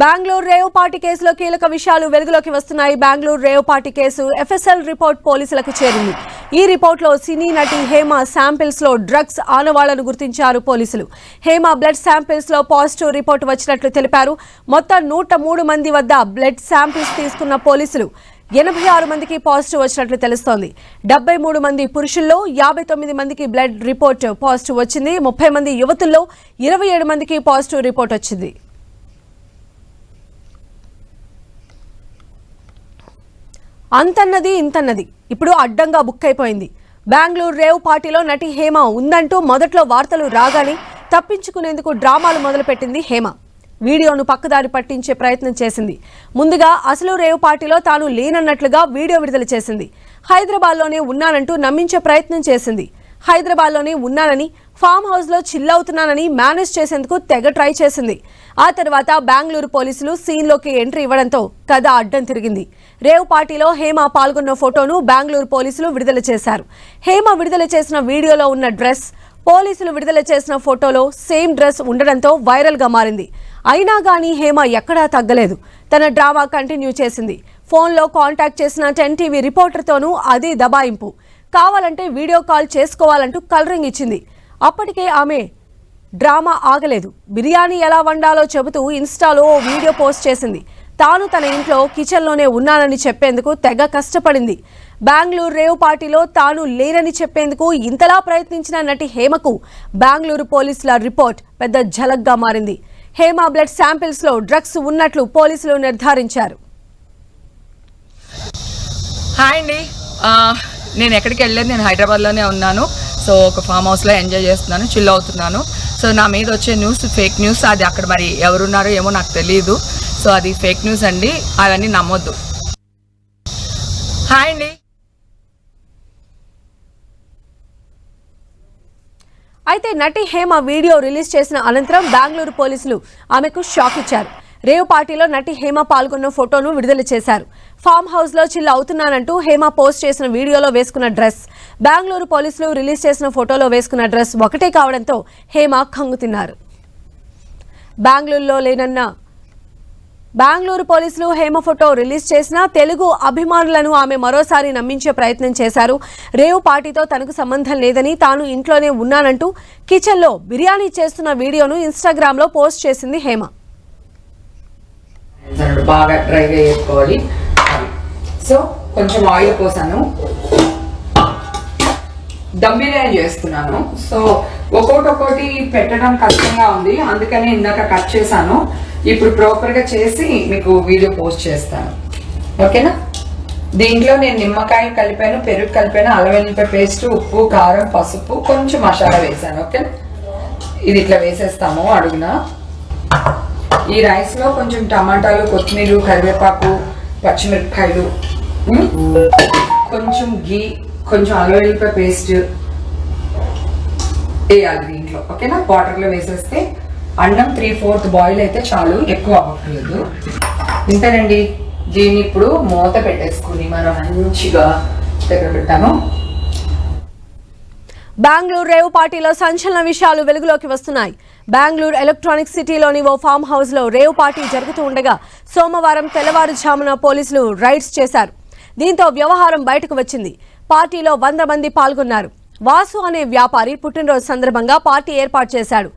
Bengaluru rave party కేసులో కీలక విషయాలు వెలుగులోకి వస్తున్నాయి. Bengaluru rave party case FSL report పోలీసులకు చేరింది. ఈ రిపోర్ట్లో సినీ నటి హేమ శాంపిల్స్ లో డ్రగ్స్ ఆనవాళ్లను గుర్తించారు పోలీసులు. హేమ బ్లడ్ శాంపిల్స్ లో పాజిటివ్ రిపోర్ట్ వచ్చినట్లు తెలిపారు. మొత్తం 103 మంది వద్ద బ్లడ్ శాంపిల్స్ తీసుకున్న పోలీసులు 86 మందికి పాజిటివ్ వచ్చినట్లు తెలుస్తోంది. 73 మంది పురుషుల్లో 59 మందికి బ్లడ్ రిపోర్ట్ పాజిటివ్ వచ్చింది. 30 మంది యువతుల్లో 27 మందికి పాజిటివ్ రిపోర్ట్ వచ్చింది. అంతన్నది ఇంతన్నది ఇప్పుడు అడ్డంగా బుక్ అయిపోయింది. బెంగళూరు రేవ్ పార్టీలో నటి హేమ ఉందంటూ మొదట్లో వార్తలు రాగానే తప్పించుకునేందుకు డ్రామాలు మొదలుపెట్టింది హేమ. వీడియోను పక్కదారి పట్టించే ప్రయత్నం చేసింది. ముందుగా అసలు రేవ్ పార్టీలో తాను లేనన్నట్లుగా వీడియో విడుదల చేసింది. హైదరాబాద్లోనే ఉన్నానంటూ నమ్మించే ప్రయత్నం చేసింది. హైదరాబాద్లోనే ఉన్నానని, ఫామ్ హౌస్లో చిల్ అవుతున్నానని మేనేజ్ చేసేందుకు తెగ ట్రై చేసింది. ఆ తర్వాత బెంగళూరు పోలీసులు సీన్లోకి ఎంట్రీ ఇవ్వడంతో కథ అడ్డం తిరిగింది. రేవ్ పార్టీలో హేమ పాల్గొన్న ఫోటోను బెంగళూరు పోలీసులు విడుదల చేశారు. హేమ విడుదల చేసిన వీడియోలో ఉన్న డ్రెస్, పోలీసులు విడుదల చేసిన ఫోటోలో సేమ్ డ్రెస్ ఉండడంతో వైరల్గా మారింది. అయినా కానీ హేమ ఎక్కడా తగ్గలేదు. తన డ్రామా కంటిన్యూ చేసింది. ఫోన్లో కాంటాక్ట్ చేసిన 10 టీవీ రిపోర్టర్తోనూ అది దబాయింపు. కావాలంటే వీడియో కాల్ చేసుకోవాలంటూ కలరింగ్ ఇచ్చింది. అప్పటికే ఆమె డ్రామా ఆగలేదు. బిర్యానీ ఎలా వండాలో చెబుతూ ఇన్స్టాలో ఓ వీడియో పోస్ట్ చేసింది. తాను తన ఇంట్లో కిచెన్లోనే ఉన్నానని చెప్పేందుకు తెగ కష్టపడింది. బెంగళూరు రేవ్ పార్టీలో తాను లేనని చెప్పేందుకు ఇంతలా ప్రయత్నించిన నటి హేమకు బెంగళూరు పోలీసుల రిపోర్ట్ పెద్ద ఝలక్గా మారింది. హేమ బ్లడ్ శాంపిల్స్ లో డ్రగ్స్ ఉన్నట్లు పోలీసులు నిర్ధారించారు. హాయ్ అండి, నేను ఎక్కడికి వెళ్ళలేదు. నేను హైదరాబాద్లోనే ఉన్నాను. సో ఒక ఫామ్ హౌస్లో ఎంజాయ్ చేస్తున్నాను, చిల్ అవుతున్నాను. సో నా మీద వచ్చే న్యూస్ ఫేక్ న్యూస్. అది అక్కడ మరి ఎవరున్నారో ఏమో నాకు తెలియదు. సో అది ఫేక్ న్యూస్ అండి, అవన్నీ నమ్మొద్దు. హాయ్ అండి. అయితే నటి హేమ వీడియో రిలీజ్ చేసిన అనంతరం బెంగళూరు పోలీసులు ఆమెకు షాక్ ఇచ్చారు. రేవ్ పార్టీలో నటి హేమ పాల్గొన్న ఫోటోను విడుదల చేశారు. ఫామ్ హౌస్ లో చిల్ అవుతున్నానంటూ హేమ పోస్ట్ చేసిన వీడియోలో వేసుకున్న డ్రెస్, బెంగళూరు పోలీసులు రిలీజ్ చేసిన ఫోటోలో వేసుకున్న డ్రెస్ ఒకటే కావడంతో హేమ కంగుతిన్నారు. బెంగళూరులో లేనన్న బెంగళూరు పోలీసులు హేమ ఫోటో రిలీజ్ చేసిన తెలుగు అభిమానులను ఆమె మరోసారి నమ్మించే ప్రయత్నం చేశారు. రేవ్ పార్టీతో తనకు సంబంధం లేదని, తాను ఇంట్లోనే ఉన్నానంటూ కిచెన్లో బిర్యానీ చేస్తున్న వీడియోను ఇన్స్టాగ్రామ్ లో పోస్ట్ చేసింది హేమ. బాగా డ్రైగా వేసుకోవాలి. సో కొంచెం ఆయిల్ పోసాను. దమ్ బిర్యానీ చేస్తున్నాను. సో ఒక్కొక్కటి పెట్టడం కష్టంగా ఉంది, అందుకని ఇందాక కట్ చేశాను. ఇప్పుడు ప్రాపర్గా చేసి మీకు వీడియో పోస్ట్ చేస్తాను, ఓకేనా? దీంట్లో నేను నిమ్మకాయ కలిపాను, పెరుగు కలిపాను, అల్లం వెల్లుల్లిపాయ పేస్ట్, ఉప్పు, కారం, పసుపు, కొంచెం మసాలా వేసాను, ఓకేనా? ఇది ఇట్లా వేసేస్తాము అడుగున. ఈ రైస్లో కొంచెం టమాటాలు, కొత్తిమీర, కరివేపాకు, పచ్చిమిరపకాయలు, కొంచెం గీ, కొంచెం అల్లం వెల్లుల్లిపాయ పేస్ట్ వేయాలి దీంట్లో, ఓకేనా? వాటర్లో వేసేస్తే అన్నం 3/4 బాయిల్ అయితే చాలు, ఎక్కువ అవ్వట్లేదు. ఇంతేనండి. దీన్ని ఇప్పుడు మూత పెట్టేసుకుని మనం మంచిగా దగ్గర పెట్టాను. బెంగళూరు రేవ్ పార్టీలో సంచలన విషయాలు వెలుగులోకి వస్తున్నాయి. బెంగళూరు ఎలక్ట్రానిక్ సిటీలోని ఓ ఫామ్ హౌస్ లో రేవ్ పార్టీ జరుగుతూ ఉండగా సోమవారం తెల్లవారుజామున పోలీసులు రైడ్స్ చేశారు. దీంతో వ్యవహారం బయటకు వచ్చింది. పార్టీలో 100 మంది పాల్గొన్నారు. వాసు అనే వ్యాపారి పుట్టినరోజు సందర్భంగా పార్టీ ఏర్పాటు చేశాడు.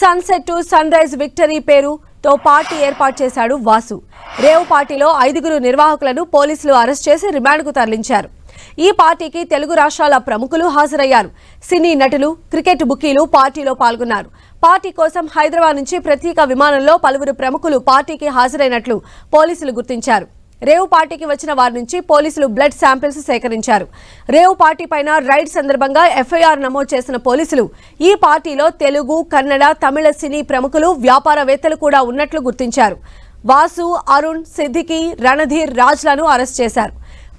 Sunset to sunrise victory పేరుతో పార్టీ ఏర్పాటు చేశాడు వాసు. రేవ్ పార్టీలో 5 నిర్వాహకులను పోలీసులు అరెస్ట్ చేసి రిమాండ్కు తరలించారు. ఈ పార్టీకి తెలుగు రాష్ట్రాల ప్రముఖులు హాజరయ్యారు. సినీ నటులు, క్రికెట్ బుకీలు పార్టీలో పాల్గొన్నారు. పార్టీ కోసం హైదరాబాద్ నుంచి ప్రత్యేక విమానంలో పలువురు ప్రముఖులు పార్టీకి హాజరైనట్లు పోలీసులు గుర్తించారు. రేవ్ పార్టీకి వచ్చిన వారి నుంచి పోలీసులు బ్లడ్ శాంపిల్స్ సేకరించారు. రేవ్ పార్టీ పైన రైడ్ సందర్భంగా ఎఫ్ఐఆర్ నమోదు చేసిన పోలీసులు ఈ పార్టీలో తెలుగు, కన్నడ, తమిళ సినీ ప్రముఖులు, వ్యాపారవేత్తలు కూడా ఉన్నట్లు గుర్తించారు. వాసు, అరుణ్, సిద్దికి, రణధీర్, రాజ్లను అరెస్ట్ చేశారు.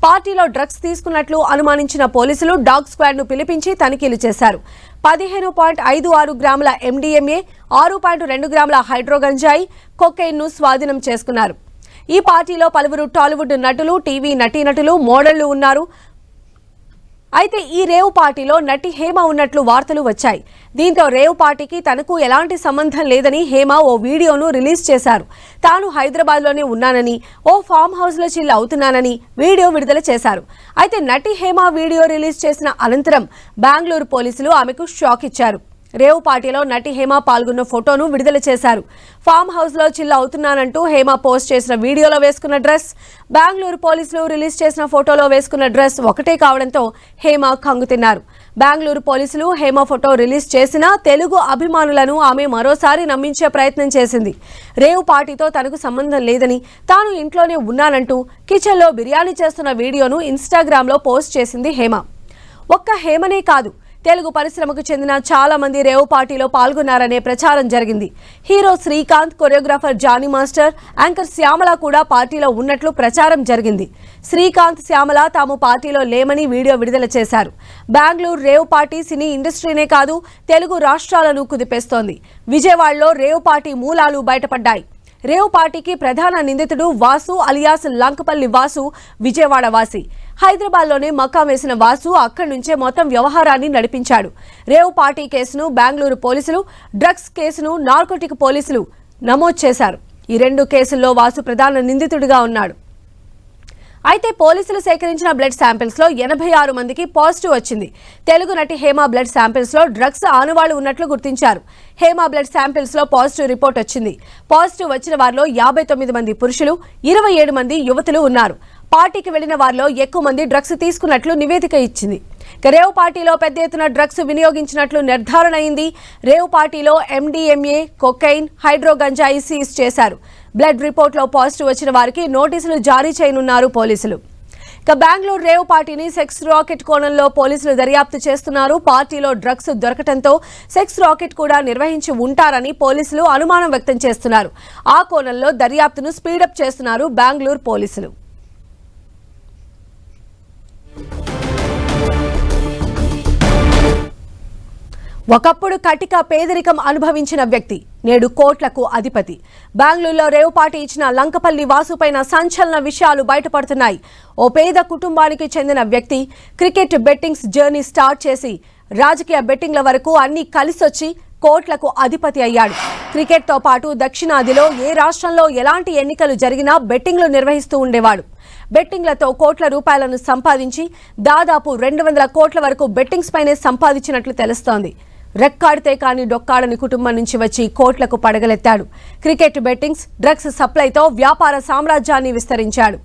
పార్టీలో డ్రగ్స్ తీసుకున్నట్లు అనుమానించిన పోలీసులు డాగ్ స్క్వాడ్ ను పిలిపించి తనిఖీలు చేశారు. 15.56 గ్రాముల MDMA, 6.2 గ్రాముల హైడ్రోగంజాయి, కొకైన్ ను స్వాధీనం చేసుకున్నారు. ఈ పార్టీలో పలువురు టాలీవుడ్ నటులు, టీవీ నటీనటులు, మోడళ్లు ఉన్నారు. అయితే ఈ రేవ్ పార్టీలో నటి హేమ ఉన్నట్లు వార్తలు వచ్చాయి. దీంతో రేవ్ పార్టీకి తనకు ఎలాంటి సంబంధం లేదని హేమ ఓ వీడియోను రిలీజ్ చేశారు. తాను హైదరాబాద్లోనే ఉన్నానని, ఓ ఫామ్ హౌస్లో చిల్ అవుతున్నానని వీడియో విడుదల చేశారు. అయితే నటి హేమ వీడియో రిలీజ్ చేసిన అనంతరం బెంగళూరు పోలీసులు ఆమెకు షాక్ ఇచ్చారు. రేవ్ పార్టీలో నటి హేమ పాల్గొన్న ఫోటోను విడుదల చేశారు. ఫామ్ హౌస్లో చిల్ అవుతున్నానంటూ హేమ పోస్ట్ చేసిన వీడియోలో వేసుకున్న డ్రెస్, బెంగళూరు పోలీసులు రిలీజ్ చేసిన ఫోటోలో వేసుకున్న డ్రెస్ ఒకటే కావడంతో హేమ కంగుతిన్నారు. బెంగళూరు పోలీసులు హేమ ఫోటో రిలీజ్ చేసినా తెలుగు అభిమానులను ఆమె మరోసారి నమ్మించే ప్రయత్నం చేసింది. రేవ్ పార్టీతో తనకు సంబంధం లేదని, తాను ఇంట్లోనే ఉన్నానంటూ కిచెన్లో బిర్యానీ చేస్తున్న వీడియోను ఇన్స్టాగ్రామ్లో పోస్ట్ చేసింది హేమ. ఒక్క హేమనే కాదు, తెలుగు పరిశ్రమకు చెందిన చాలా మంది రేవ్ పార్టీలో పాల్గొన్నారనే ప్రచారం జరిగింది. Hero Srikanth, choreographer Jani master, anchor Shyamala కూడా పార్టీలో ఉన్నట్లు ప్రచారం జరిగింది. శ్రీకాంత్, శ్యామల తాము పార్టీలో లేమని వీడియో విడుదల చేశారు. బెంగళూరు రేవ్ పార్టీ సినీ ఇండస్ట్రీనే కాదు, తెలుగు రాష్ట్రాలను కుదిపేస్తోంది. విజయవాడలో రేవ్ పార్టీ మూలాలు బయటపడ్డాయి. రేవ్ పార్టీకి ప్రధాన నిందితుడు వాసు అలియాస్ లంకపల్లి వాసు విజయవాడ వాసి. హైదరాబాద్లోనే మకాం వేసిన వాసు అక్కడి నుంచే మొత్తం వ్యవహారాన్ని నడిపించాడు. రేవ్ పార్టీ కేసును బెంగళూరు పోలీసులు, డ్రగ్స్ కేసును నార్కోటిక్ పోలీసులు నమోదు చేశారు. ఈ 2 కేసుల్లో వాసు ప్రధాన నిందితుడిగా ఉన్నాడు. అయితే పోలీసులు సేకరించిన బ్లడ్ శాంపిల్స్ లో 86 మందికి పాజిటివ్ వచ్చింది. తెలుగు నటి హేమ బ్లడ్ శాంపిల్స్ లో డ్రగ్స్ ఆనవాళ్లు ఉన్నట్లు గుర్తించారు. హేమ బ్లడ్ శాంపిల్స్ లో పాజిటివ్ రిపోర్ట్ వచ్చింది. పాజిటివ్ వచ్చిన వారిలో 59 మంది పురుషులు, 27 మంది యువతులు ఉన్నారు. పార్టీకి వెళ్లిన వారిలో ఎక్కువ మంది డ్రగ్స్ తీసుకున్నట్లు నివేదిక ఇచ్చింది. రేవ్ పార్టీలో పెద్ద ఎత్తున డ్రగ్స్ వినియోగించినట్లు నిర్ధారణ అయింది. రేవ్ పార్టీలో MDMA, కొకైన్, హైడ్రో గంజాయి సీజ్ చేశారు. బ్లడ్ రిపోర్ట్లో పాజిటివ్ వచ్చిన వారికి నోటీసులు జారీ చేయనున్నారు పోలీసులు. బెంగళూరు రేవ్ పార్టీని సెక్స్ రాకెట్ కోణంలో పోలీసులు దర్యాప్తు చేస్తున్నారు. పార్టీలో డ్రగ్స్ దొరకటంతో సెక్స్ రాకెట్ కూడా నిర్వహించి ఉంటారని పోలీసులు అనుమానం వ్యక్తం చేస్తున్నారు. ఆ కోణంలో దర్యాప్తును స్పీడప్ చేస్తున్నారు బెంగళూరు పోలీసులు. ఒకప్పుడు కటిక పేదరికం అనుభవించిన వ్యక్తి నేడు కోట్లకు అధిపతి. బెంగళూరులో రేవ్ పార్టీ ఇచ్చిన లంకపల్లి వాసుపైన సంచలన విషయాలు బయటపడుతున్నాయి. ఓ పేద కుటుంబానికి చెందిన వ్యక్తి క్రికెట్ బెట్టింగ్స్ జర్నీ స్టార్ట్ చేసి రాజకీయ బెట్టింగ్ల వరకు అన్ని కలిసొచ్చి కోట్లకు అధిపతి అయ్యాడు. క్రికెట్తో పాటు దక్షిణాదిలో ఏ రాష్ట్రంలో ఎలాంటి ఎన్నికలు జరిగినా బెట్టింగ్లు నిర్వహిస్తూ ఉండేవాడు. బెట్టింగ్లతో కోట్ల రూపాయలను సంపాదించి దాదాపు 200 కోట్ల వరకు బెట్టింగ్స్ పైనే సంపాదించినట్లు తెలుస్తోంది. రెక్కాడితే కానీ డొక్కాడని కుటుంబం నుంచి వచ్చి కోట్లకు పడగలెత్తాడు. క్రికెట్ బెట్టింగ్స్, డ్రగ్స్ సప్లైతో వ్యాపార సామ్రాజ్యాన్ని విస్తరించాడు.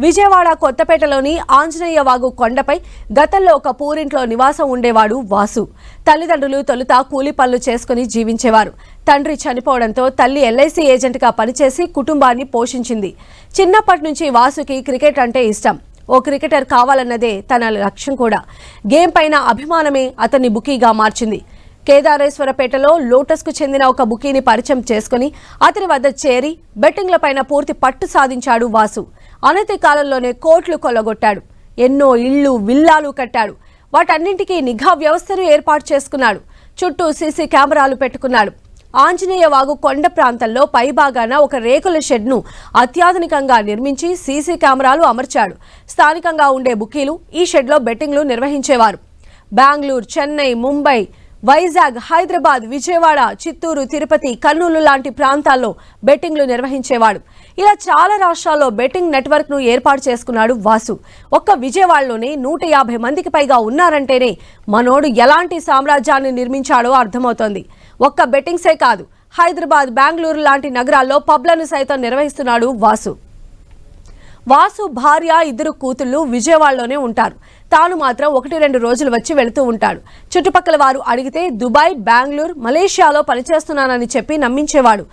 విజయవాడ కొత్తపేటలోని ఆంజనేయ వాగు కొండపై గతంలో ఒక పూరింట్లో నివాసం ఉండేవాడు వాసు. తల్లిదండ్రులు తొలుత కూలి పనులు చేసుకుని జీవించేవారు. తండ్రి చనిపోవడంతో తల్లి LIC ఏజెంట్గా పనిచేసి కుటుంబాన్ని పోషించింది. చిన్నప్పటి నుంచి వాసుకి క్రికెట్ అంటే ఇష్టం. ఓ క్రికెటర్ కావాలన్నదే తన లక్ష్యం కూడా. గేమ్ పైన అభిమానమే అతన్ని బుకీగా మార్చింది. కేదారేశ్వరపేటలో లోటస్కు చెందిన ఒక బుకీని పరిచయం చేసుకుని అతని వద్ద చేరి బెట్టింగ్లపైన పూర్తి పట్టు సాధించాడు వాసు. అనతి కాలంలోనే కోట్లు కొల్లగొట్టాడు. ఎన్నో ఇళ్లు, విల్లాలు కట్టాడు. వాటన్నింటికీ నిఘా వ్యవస్థను ఏర్పాటు చేసుకున్నాడు. చుట్టూ సీసీ కెమెరాలు పెట్టుకున్నాడు. ఆంజనేయ వాగు కొండ ప్రాంతంలో పైభాగాన ఒక రేకుల షెడ్ను అత్యాధునికంగా నిర్మించి సీసీ కెమెరాలు అమర్చాడు. స్థానికంగా ఉండే బుకీలు ఈ షెడ్లో బెట్టింగ్లు నిర్వహించేవారు. బెంగళూరు, చెన్నై, ముంబై, వైజాగ్, హైదరాబాద్, విజయవాడ, చిత్తూరు, తిరుపతి, కర్నూలు లాంటి ప్రాంతాల్లో బెట్టింగ్లు నిర్వహించేవాడు. ఇలా చాలా రాష్ట్రాల్లో బెట్టింగ్ నెట్వర్క్ను ఏర్పాటు చేసుకున్నాడు వాసు. ఒక్క విజయవాడలోనే 150 మందికి పైగా ఉన్నారంటేనే మనోడు ఎలాంటి సామ్రాజ్యాన్ని నిర్మించాడో అర్థమవుతోంది. ఒక్క బెట్టింగ్సే కాదు, హైదరాబాద్, బెంగళూరు లాంటి నగరాల్లో పబ్లను సైతం నిర్వహిస్తున్నాడు వాసు. వాసు భార్య, 2 కూతుళ్లు విజయవాడలోనే ఉంటారు. తాను మాత్రం 1-2 రోజులు వచ్చి వెళుతూ ఉంటాడు. చుట్టుపక్కల వారు అడిగితే దుబాయ్, బెంగళూరు, మలేషియాలో పనిచేస్తున్నానని చెప్పి నమ్మించేవాడు.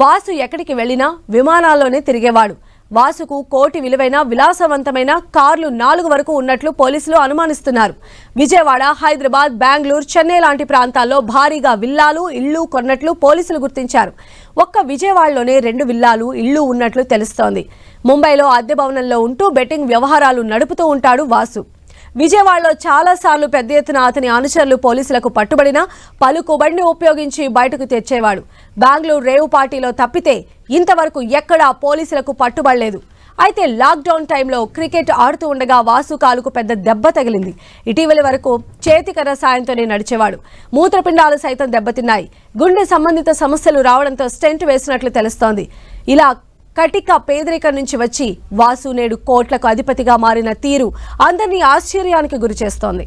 వాసు ఎక్కడికి వెళ్లినా విమానాల్లోనే తిరిగేవాడు. వాసుకు కోటి విలువైన విలాసవంతమైన కార్లు 4 వరకు ఉన్నట్లు పోలీసులు అనుమానిస్తున్నారు. విజయవాడ, హైదరాబాద్, బెంగళూరు, చెన్నై లాంటి ప్రాంతాల్లో భారీగా విల్లాలు, ఇళ్లు కొన్నట్లు పోలీసులు గుర్తించారు. ఒక్క విజయవాడలోనే 2 విల్లాలు, ఇళ్లు ఉన్నట్లు తెలుస్తోంది. ముంబైలో అద్దె భవనంలో ఉంటూ బెట్టింగ్ వ్యవహారాలు నడుపుతూ ఉంటాడు వాసు. విజయవాడలో చాలాసార్లు పెద్ద ఎత్తున అతని అనుచరులు పోలీసులకు పట్టుబడినా పలుకుబడిని ఉపయోగించి బయటకు తెచ్చేవాడు. బెంగళూరు రేవు పార్టీలో తప్పితే ఇంతవరకు ఎక్కడా పోలీసులకు పట్టుబడలేదు. అయితే లాక్డౌన్ టైంలో క్రికెట్ ఆడుతూ ఉండగా వాసు కాలుకు పెద్ద దెబ్బ తగిలింది. ఇటీవలి వరకు చేతికర్ర సాయంతోనే నడిచేవాడు. మూత్రపిండాలు సైతం దెబ్బతిన్నాయి. గుండె సంబంధిత సమస్యలు రావడంతో స్టెంట్ వేసినట్లు తెలుస్తోంది. ఇలా కటిక పేదరికం నుంచి వచ్చి వాసు నేడు కోట్లకు అధిపతిగా మారిన తీరు అందరినీ ఆశ్చర్యానికి గురిచేస్తోంది.